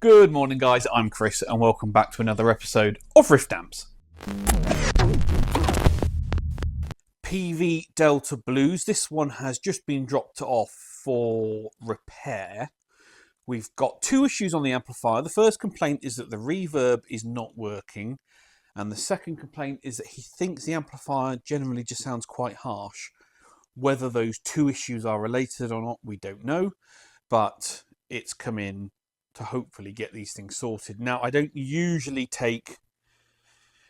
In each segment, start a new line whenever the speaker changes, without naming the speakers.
Good morning, guys. I'm Chris, and welcome back to another episode of Riff Damps. PV Delta Blues. This one has just been dropped off for repair. We've got two issues on the amplifier. The first complaint is that the reverb is not working, and the second complaint is that he thinks the amplifier generally just sounds quite harsh. Whether those two issues are related or not, we don't know, but it's come in to hopefully get these things sorted. Now, I don't usually take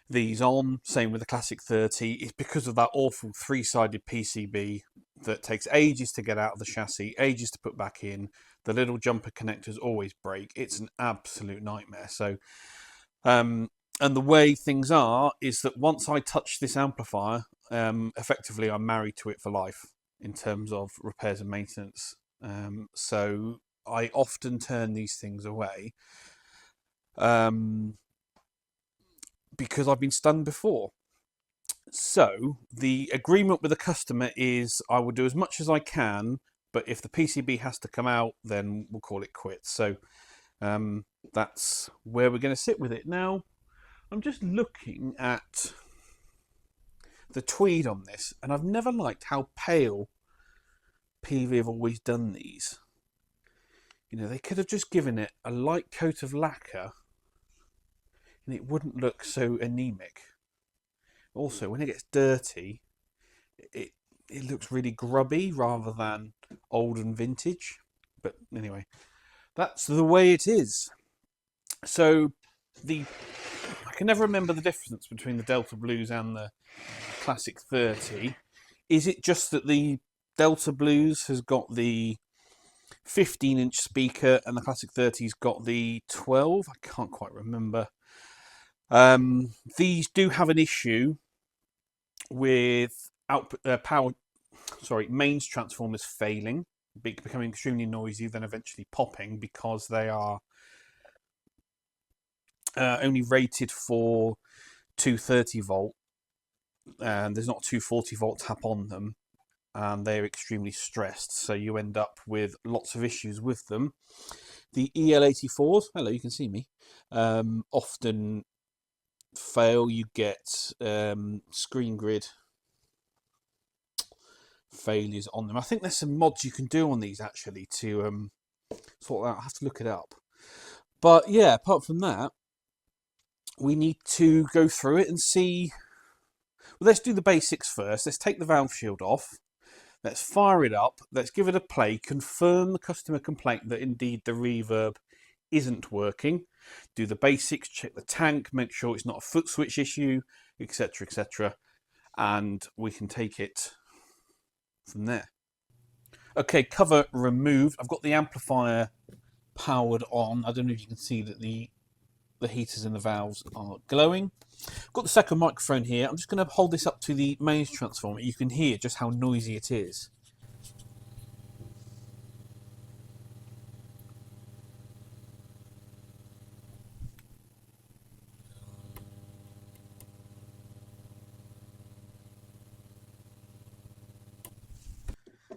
these on, same with the Classic 30. It's because of that awful three-sided PCB that takes ages to get out of the chassis, ages to put back in. The little jumper connectors always break. It's an absolute nightmare. So, and the way things are is that once I touch this amplifier, effectively I'm married to it for life in terms of repairs and maintenance. So I often turn these things away because I've been stung before. So the agreement with the customer is I will do as much as I can, but if the PCB has to come out, then we'll call it quits. So that's where we're going to sit with it. Now, I'm just looking at the Tweed on this, and I've never liked how pale PV have always done these. You know, they could have just given it a light coat of lacquer and it wouldn't look so anemic. Also, when it gets dirty, it looks really grubby rather than old and vintage. But anyway, that's the way it is. So I can never remember the difference between the Delta Blues and the Classic 30. Is it just that the Delta Blues has got the 15-inch speaker and the Classic 30's got the 12? I can't quite remember. These do have an issue with mains transformers failing, becoming extremely noisy, then eventually popping because they are only rated for 230 volt, and there's not 240 volt tap on them, and they're extremely stressed, so you end up with lots of issues with them. The EL84s, hello, you can see me, often fail. You get screen grid failures on them. I think there's some mods you can do on these actually to sort that out. I have to look it up. But yeah, apart from that, we need to go through it and see. Well, let's do the basics first. Let's take the valve shield off. Let's fire it up. Let's give it a play. Confirm the customer complaint that indeed the reverb isn't working. Do the basics. Check the tank. Make sure it's not a foot switch issue, etc., etc. And we can take it from there. Okay, cover removed. I've got the amplifier powered on. I don't know if you can see that the heaters and the valves are glowing. I've got the second microphone here. I'm just going to hold this up to the mains transformer. You can hear just how noisy it is.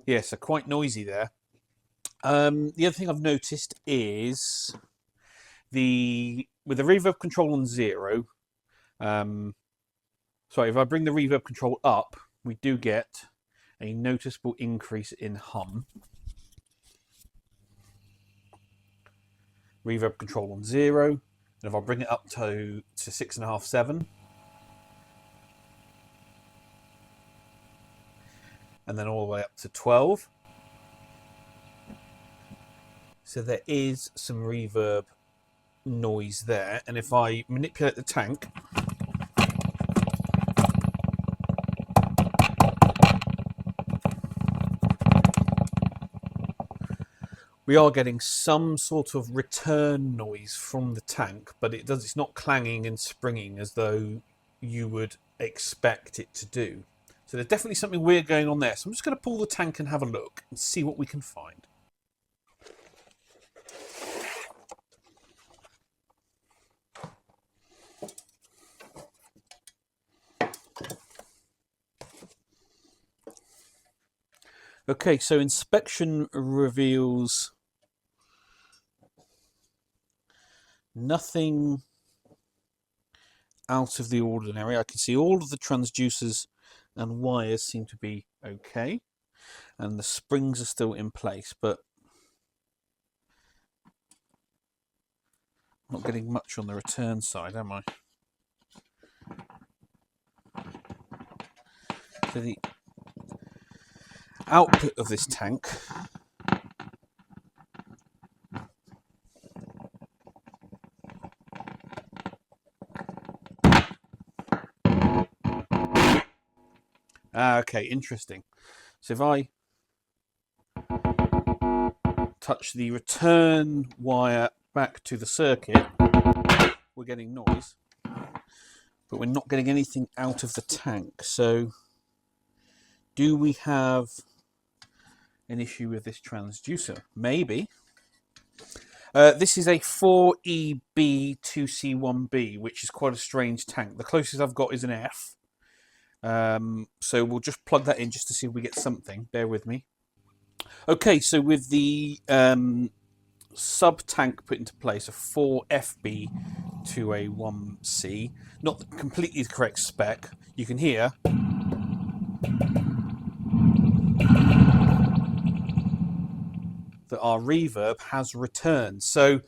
Yeah, so quite noisy there. The other thing I've noticed is with the reverb control on 0, sorry, if I bring the reverb control up, we do get a noticeable increase in hum. Reverb control on 0, and if I bring it up to 6.5, 7, and then all the way up to 12. So there is some reverb noise there, and if I manipulate the tank, we are getting some sort of return noise from the tank, but it's not clanging and springing as though you would expect it to do. So there's definitely something weird going on there. So I'm just going to pull the tank and have a look and see what we can find. Okay, so inspection reveals Nothing out of the ordinary. I can see all of the transducers and wires seem to be okay, and the springs are still in place, but I'm not getting much on the return side, am I? So the output of this tank okay, interesting. So if I touch the return wire back to the circuit, we're getting noise, but we're not getting anything out of the tank. So do we have an issue with this transducer? Maybe. This is a 4EB2C1B, which is quite a strange tank. The closest I've got is an F. So we'll just plug that in just to see if we get something. Bear with me. Okay, so with the sub-tank put into place, a 4FB to a 1C, not completely the correct spec, you can hear that our reverb has returned. So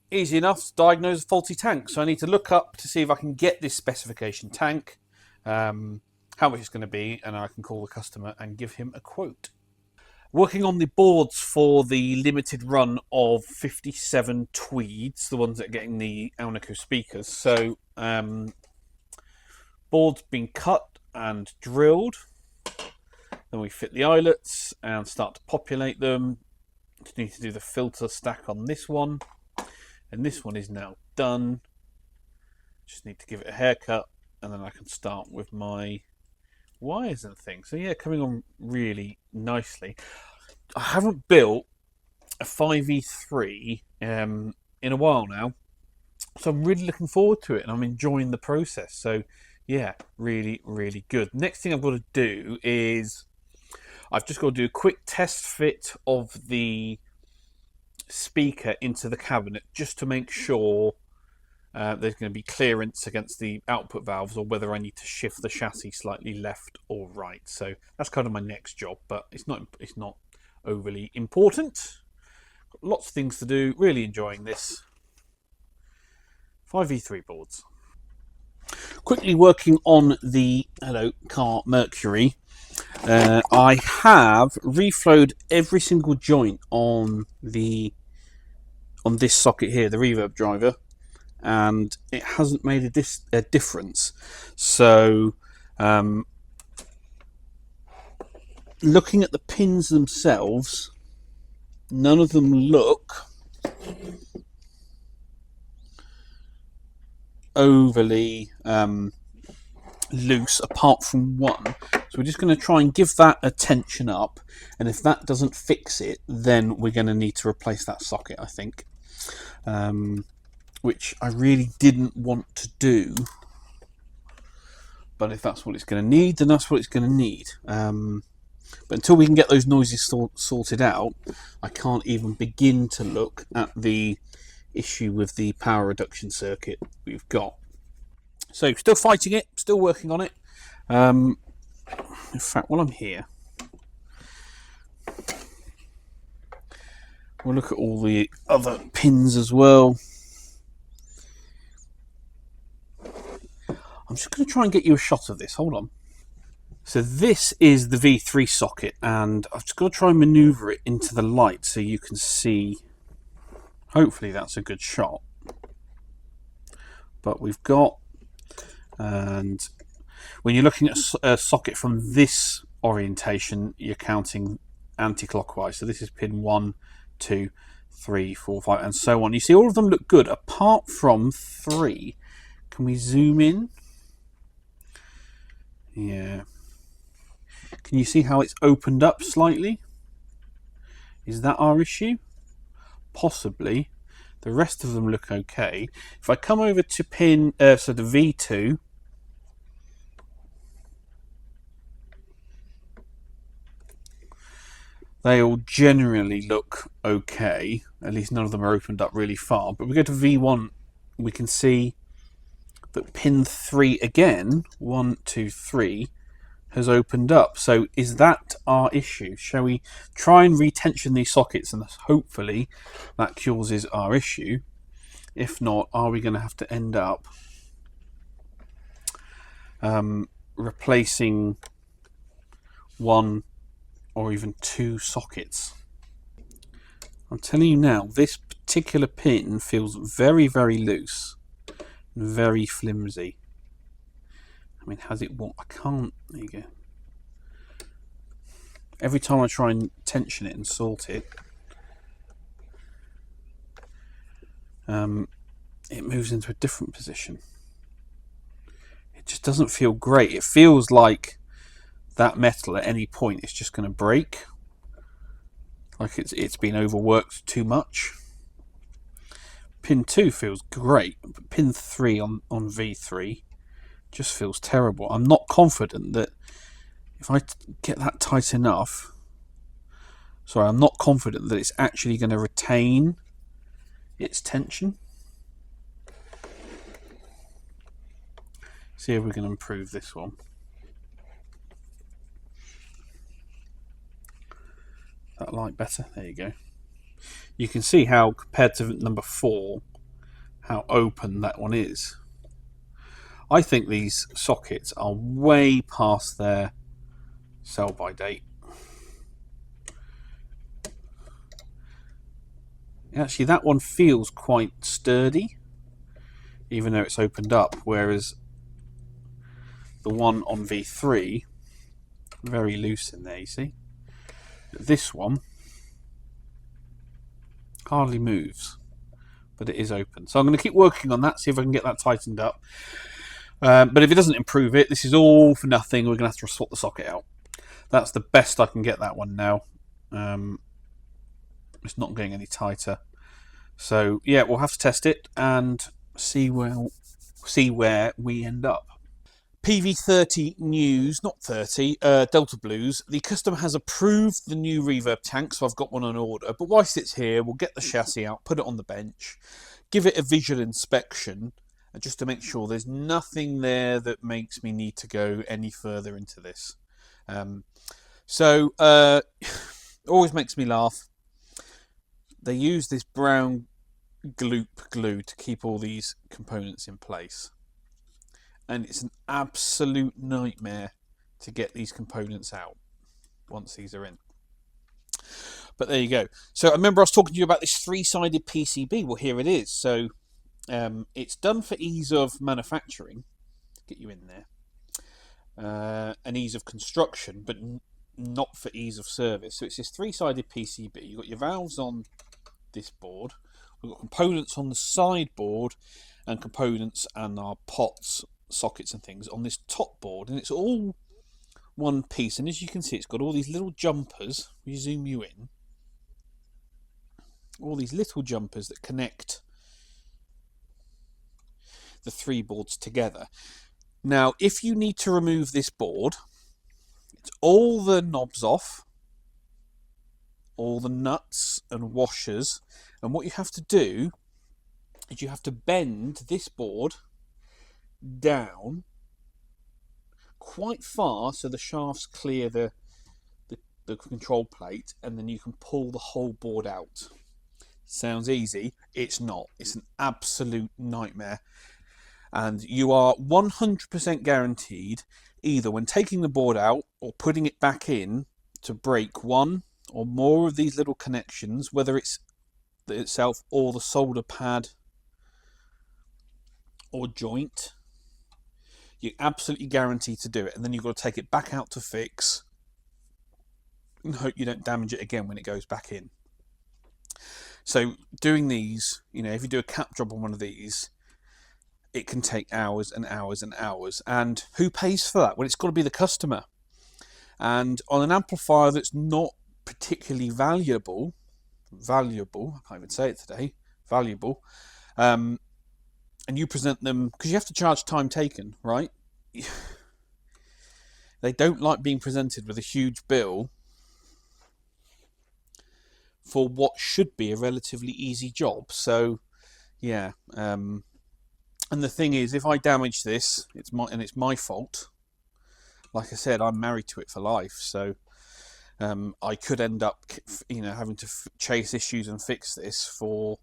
easy enough to diagnose a faulty tank. So I need to look up to see if I can get this specification tank, how much it's going to be, and I can call the customer and give him a quote. Working on the boards for the limited run of 57 Tweeds, the ones that are getting the Alnico speakers. So boards being cut and drilled. Then we fit the eyelets and start to populate them. Just need to do the filter stack on this one. And this one is now done. Just need to give it a haircut, and then I can start with my wires and things. So yeah, coming on really nicely. I haven't built a 5E3 in a while now, so I'm really looking forward to it, and I'm enjoying the process. So yeah, really, really good. Next thing I've got to do is I've just got to do a quick test fit of the speaker into the cabinet, just to make sure there's going to be clearance against the output valves, or whether I need to shift the chassis slightly left or right. So that's kind of my next job, but it's not overly important. Got lots of things to do. Really enjoying this. 5E3 boards. Quickly working on the Car Mercury. I have reflowed every single joint on this socket here, the reverb driver, and it hasn't made a difference. So looking at the pins themselves, none of them look overly loose, apart from one. So we're just going to try and give that a tension up, and if that doesn't fix it, then we're going to need to replace that socket, I think, which I really didn't want to do, but if that's what it's going to need, then that's what it's going to need. But until we can get those noises sorted out, I can't even begin to look at the issue with the power reduction circuit we've got. So still fighting it, still working on it. In fact, while I'm here, we'll look at all the other pins as well. I'm just going to try and get you a shot of this. Hold on. So this is the V3 socket, and I've just got to try and maneuver it into the light so you can see. Hopefully that's a good shot. But we've got, and when you're looking at a socket from this orientation, you're counting anti-clockwise. So this is pin 1, 2, 3, 4, 5, and so on. You see all of them look good, apart from 3. Can we zoom in? Yeah. Can you see how it's opened up slightly? Is that our issue? Possibly. The rest of them look okay. If I come over to pin, so the V2, They all generally look okay. At least none of them are opened up really far. But we go to V1, we can see that pin 3 again, 1, 2, 3, has opened up. So is that our issue? Shall we try and retension these sockets and hopefully that cures our issue? If not, are we going to have to end up replacing 1 or even 2 sockets? I'm telling you now, this particular pin feels very, very loose, very flimsy. I mean, has it what? I can't. There you go. Every time I try and tension it and sort it, it moves into a different position. It just doesn't feel great. It feels like that metal at any point is just going to break. Like it's been overworked too much. Pin 2 feels great, but pin 3 on V3 just feels terrible. I'm not confident that if I get that tight enough, I'm not confident that it's actually going to retain its tension. See if we can improve this one. That light better? There you go. You can see how, compared to number 4, how open that one is. I think these sockets are way past their sell-by date. Actually, that one feels quite sturdy, even though it's opened up, whereas the one on V3, very loose in there, you see. This one hardly moves, but it is open. So I'm going to keep working on that, see if I can get that tightened up. But if it doesn't improve it, this is all for nothing. We're going to have to swap the socket out. That's the best I can get that one now. It's not getting any tighter. So yeah, we'll have to test it and see where we end up. PV30 news, not 30, Delta Blues. The customer has approved the new Reverb Tank, so I've got one on order. But whilst it's here, we'll get the chassis out, put it on the bench, give it a visual inspection, just to make sure there's nothing there that makes me need to go any further into this. Always makes me laugh. They use this brown gloop glue to keep all these components in place. And it's an absolute nightmare to get these components out once these are in. But there you go. So I remember I was talking to you about this 3-sided PCB. Well, here it is. So it's done for ease of manufacturing, get you in there, and ease of construction, but not for ease of service. So it's this 3-sided PCB. You've got your valves on this board. We've got components on the side board and components and our pots, sockets and things on this top board, and it's all one piece. And as you can see, it's got all these little jumpers. We zoom you in. All these little jumpers that connect the 3 boards together. Now, if you need to remove this board, it's all the knobs off, all the nuts and washers, and what you have to do is you have to bend this board down quite far so the shafts clear the control plate, and then you can pull the whole board out. Sounds easy. It's not. It's an absolute nightmare. And you are 100% guaranteed, either when taking the board out or putting it back in, to break one or more of these little connections, whether it's itself or the solder pad or joint. You're absolutely guaranteed to do it, and then you've got to take it back out to fix and hope you don't damage it again when it goes back in. So doing these, if you do a cap job on one of these, it can take hours and hours and hours. And who pays for that? Well, it's got to be the customer. And on an amplifier that's not particularly valuable, I can't even say it today, valuable, and you present them, because you have to charge time taken, right? They don't like being presented with a huge bill for what should be a relatively easy job. So yeah, and the thing is, if I damage this, it's my fault. Like I said, I'm married to it for life, so I could end up, having to chase issues and fix this for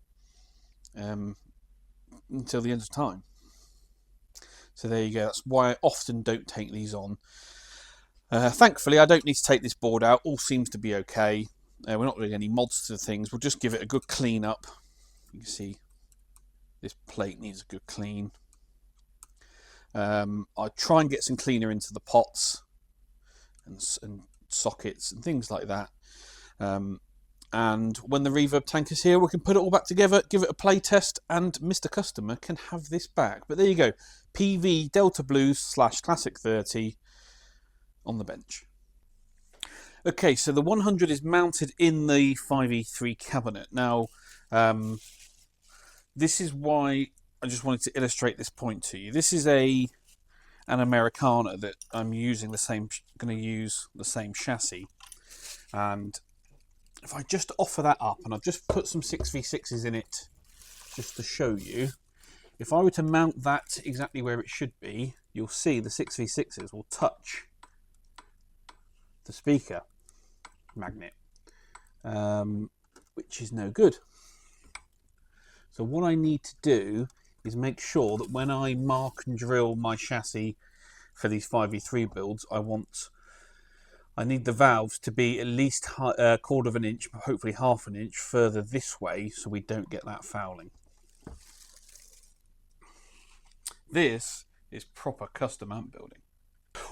until the end of time. So there you go. That's why I often don't take these on. Thankfully, I don't need to take this board out. All seems to be okay. We're not doing any mods to the things. We'll just give it a good clean up. You can see this plate needs a good clean. I try and get some cleaner into the pots and sockets and things like that. And when the Reverb Tank is here, we can put it all back together, give it a play test, and Mr. Customer can have this back. But there you go. PV Delta Blues / Classic 30 on the bench. Okay, so the 100 is mounted in the 5E3 cabinet. Now, this is why I just wanted to illustrate this point to you. This is an Americana that I'm using going to use the same chassis. And if I just offer that up, and I've just put some 6v6s in it just to show you, if I were to mount that exactly where it should be, you'll see the 6v6s will touch the speaker magnet, which is no good. So what I need to do is make sure that when I mark and drill my chassis for these 5v3 builds, I need the valves to be at least a quarter of an inch, hopefully half an inch further this way, so we don't get that fouling. This is proper custom amp building.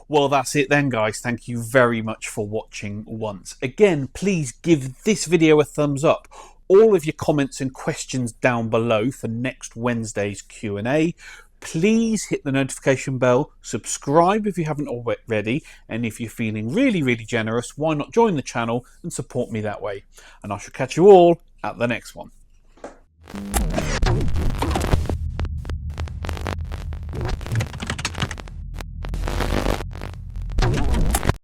Well, that's it then, guys. Thank you very much for watching once again. Please give this video a thumbs up. All of your comments and questions down below for next Wednesday's Q&A. Please hit the notification bell, subscribe if you haven't already, and if you're feeling really, really generous, why not join the channel and support me that way? And I shall catch you all at the next one.